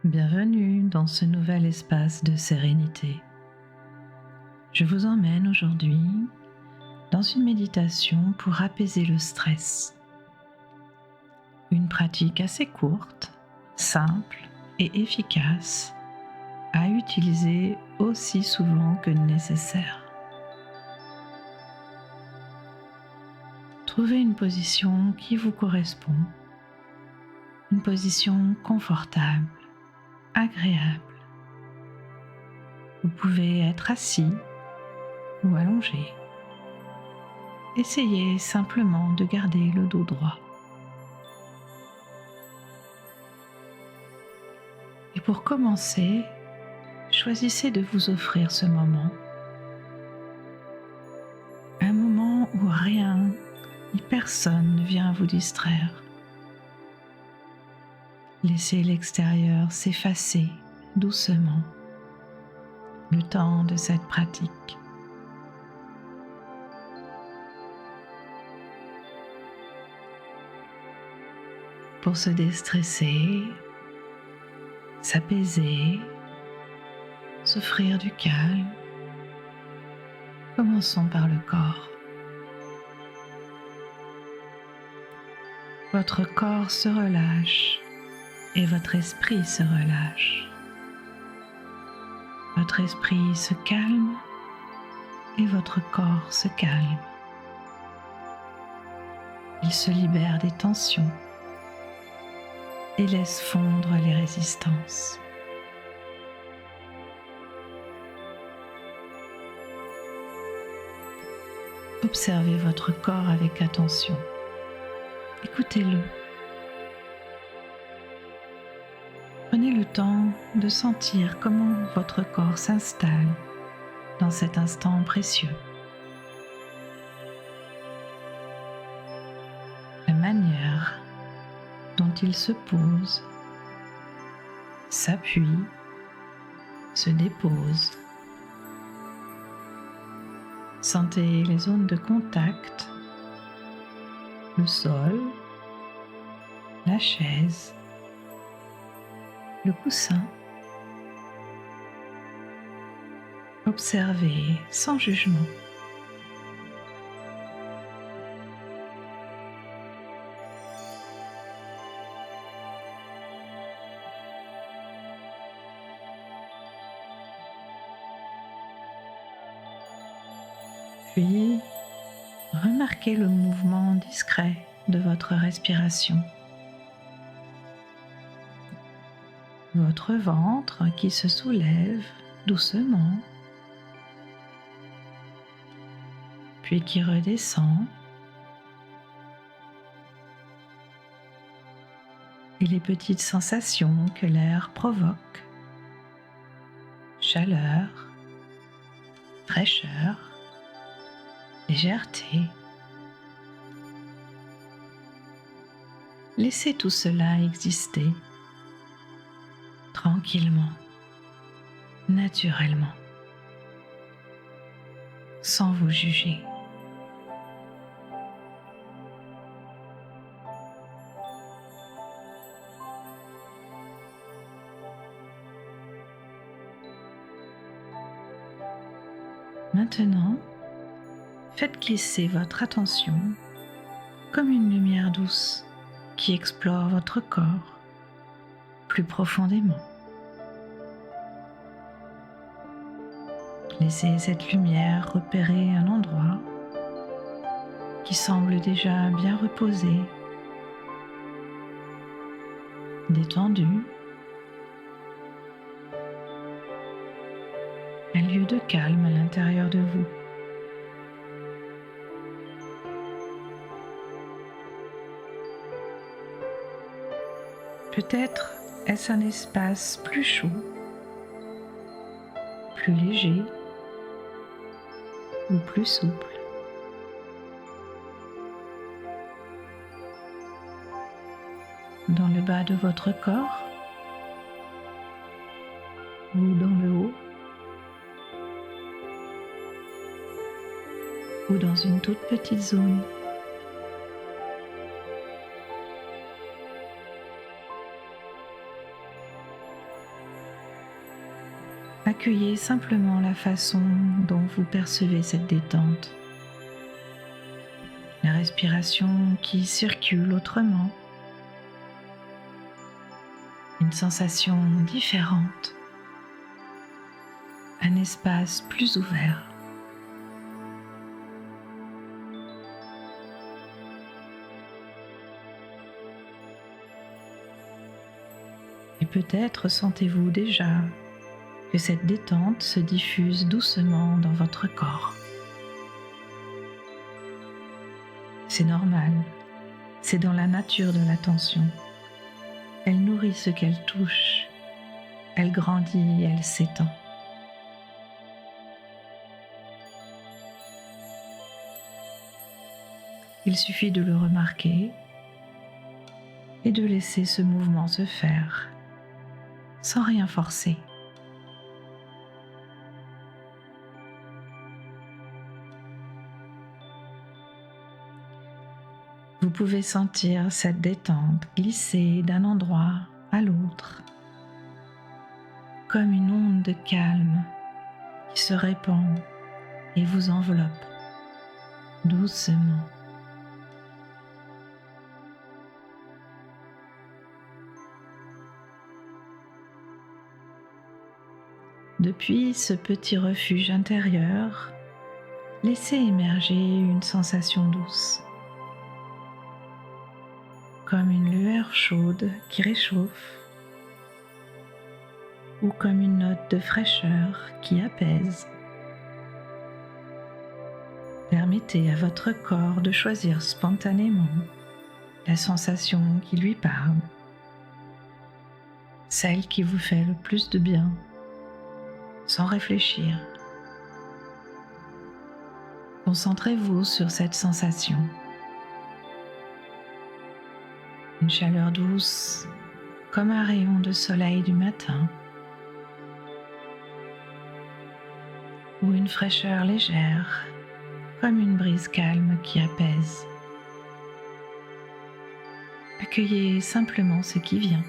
Bienvenue dans ce nouvel espace de sérénité. Je vous emmène aujourd'hui dans une méditation pour apaiser le stress. Une pratique assez courte, simple et efficace à utiliser aussi souvent que nécessaire. Trouvez une position qui vous correspond, une position confortable, agréable. Vous pouvez être assis ou allongé. Essayez simplement de garder le dos droit. Et pour commencer, choisissez de vous offrir ce moment. Un moment où rien ni personne ne vient vous distraire. Laissez l'extérieur s'effacer doucement le temps de cette pratique. Pour se déstresser, s'apaiser, s'offrir du calme, commençons par le corps. Votre corps se relâche et votre esprit se relâche. Votre esprit se calme et votre corps se calme. Il se libère des tensions et laisse fondre les résistances. Observez votre corps avec attention. Écoutez-le. Prenez le temps de sentir comment votre corps s'installe dans cet instant précieux. La manière dont il se pose, s'appuie, se dépose. Sentez les zones de contact, le sol, la chaise, le coussin. Observez sans jugement. Puis, remarquez le mouvement discret de votre respiration. Votre ventre qui se soulève doucement, puis qui redescend, et les petites sensations que l'air provoque. Chaleur, fraîcheur, légèreté. Laissez tout cela exister tranquillement, naturellement, sans vous juger. Maintenant, faites glisser votre attention comme une lumière douce qui explore votre corps plus profondément. Laissez cette lumière repérer un endroit qui semble déjà bien reposé, détendu, un lieu de calme à l'intérieur de vous. Peut-être est-ce un espace plus chaud, plus léger ou plus souple. Dans le bas de votre corps ou dans le haut ou dans une toute petite zone. Accueillez simplement la façon dont vous percevez cette détente, la respiration qui circule autrement, une sensation différente, un espace plus ouvert. Et peut-être sentez-vous déjà que cette détente se diffuse doucement dans votre corps. C'est normal, c'est dans la nature de l'attention. Elle nourrit ce qu'elle touche, elle grandit, elle s'étend. Il suffit de le remarquer et de laisser ce mouvement se faire, sans rien forcer. Vous pouvez sentir cette détente glisser d'un endroit à l'autre, comme une onde de calme qui se répand et vous enveloppe doucement. Depuis ce petit refuge intérieur, laissez émerger une sensation douce, comme une lueur chaude qui réchauffe, ou comme une note de fraîcheur qui apaise. Permettez à votre corps de choisir spontanément la sensation qui lui parle, celle qui vous fait le plus de bien, sans réfléchir. Concentrez-vous sur cette sensation. Une chaleur douce, comme un rayon de soleil du matin, ou une fraîcheur légère, comme une brise calme qui apaise. Accueillez simplement ce qui vient.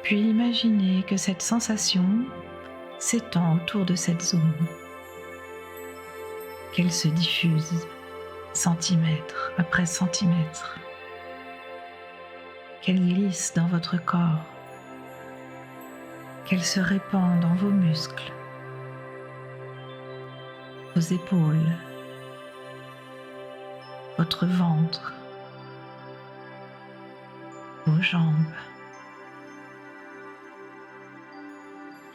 Puis imaginez que cette sensation s'étend autour de cette zone, qu'elle se diffuse centimètre après centimètre, qu'elle glisse dans votre corps, qu'elle se répand dans vos muscles, vos épaules, votre ventre, vos jambes,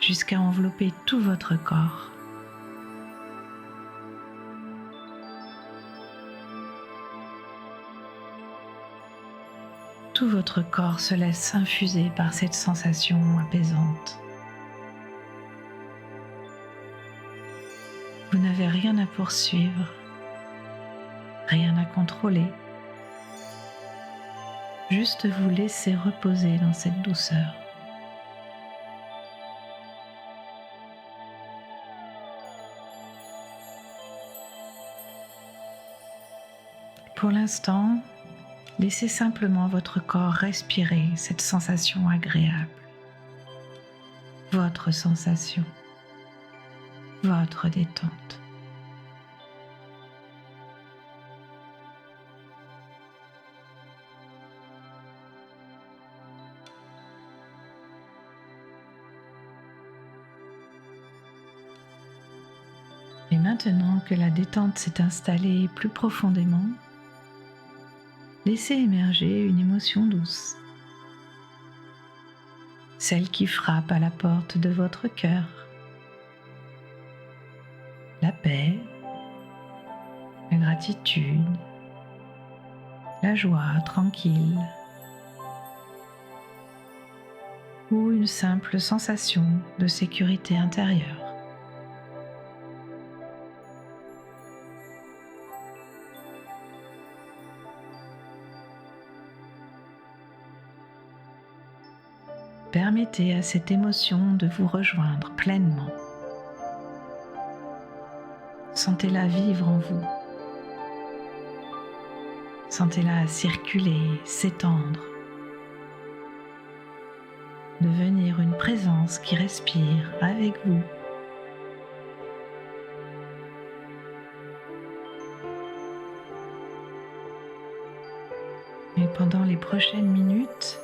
jusqu'à envelopper tout votre corps. Tout votre corps se laisse infuser par cette sensation apaisante. Vous n'avez rien à poursuivre, rien à contrôler, juste vous laisser reposer dans cette douceur. Pour l'instant, laissez simplement votre corps respirer cette sensation agréable. Votre sensation, votre détente. Et maintenant que la détente s'est installée plus profondément, laissez émerger une émotion douce, celle qui frappe à la porte de votre cœur. La paix, la gratitude, la joie tranquille, ou une simple sensation de sécurité intérieure. Permettez à cette émotion de vous rejoindre pleinement. Sentez-la vivre en vous. Sentez-la circuler, s'étendre. Devenir une présence qui respire avec vous. Et pendant les prochaines minutes,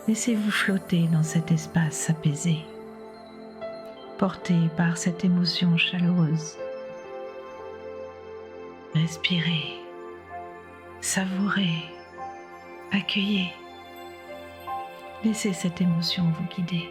laissez-vous flotter dans cet espace apaisé, porté par cette émotion chaleureuse. Respirez, savourez, accueillez. Laissez cette émotion vous guider.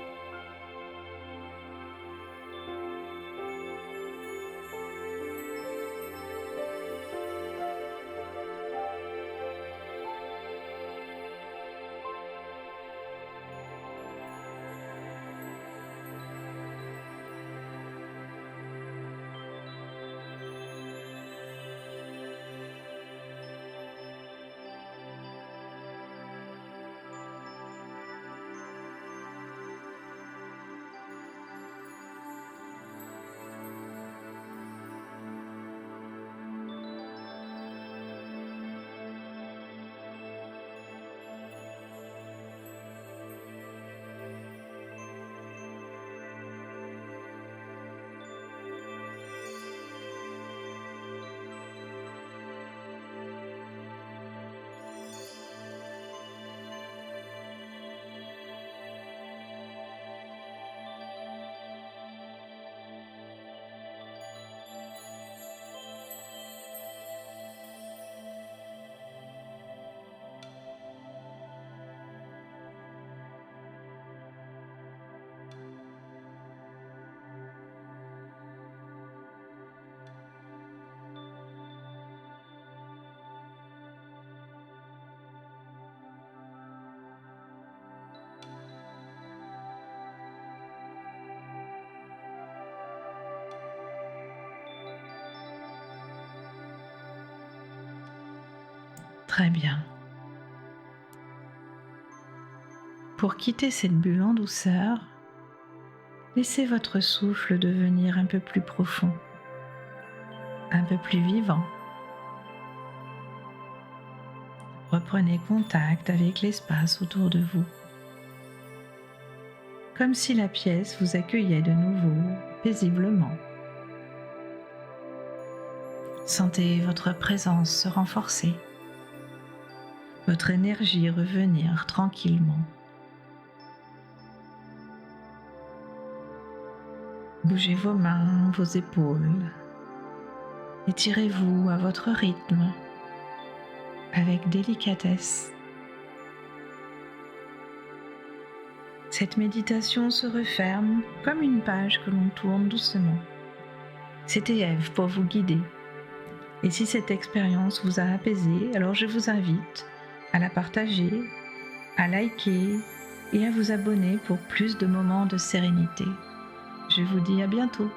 Très bien. Pour quitter cette bulle en douceur, laissez votre souffle devenir un peu plus profond, un peu plus vivant. Reprenez contact avec l'espace autour de vous, comme si la pièce vous accueillait de nouveau paisiblement. Sentez votre présence se renforcer, votre énergie revenir tranquillement. Bougez vos mains, vos épaules. Étirez-vous à votre rythme, avec délicatesse. Cette méditation se referme comme une page que l'on tourne doucement. C'était Ève pour vous guider. Et si cette expérience vous a apaisé, alors je vous invite à la partager, à liker et à vous abonner pour plus de moments de sérénité. Je vous dis à bientôt.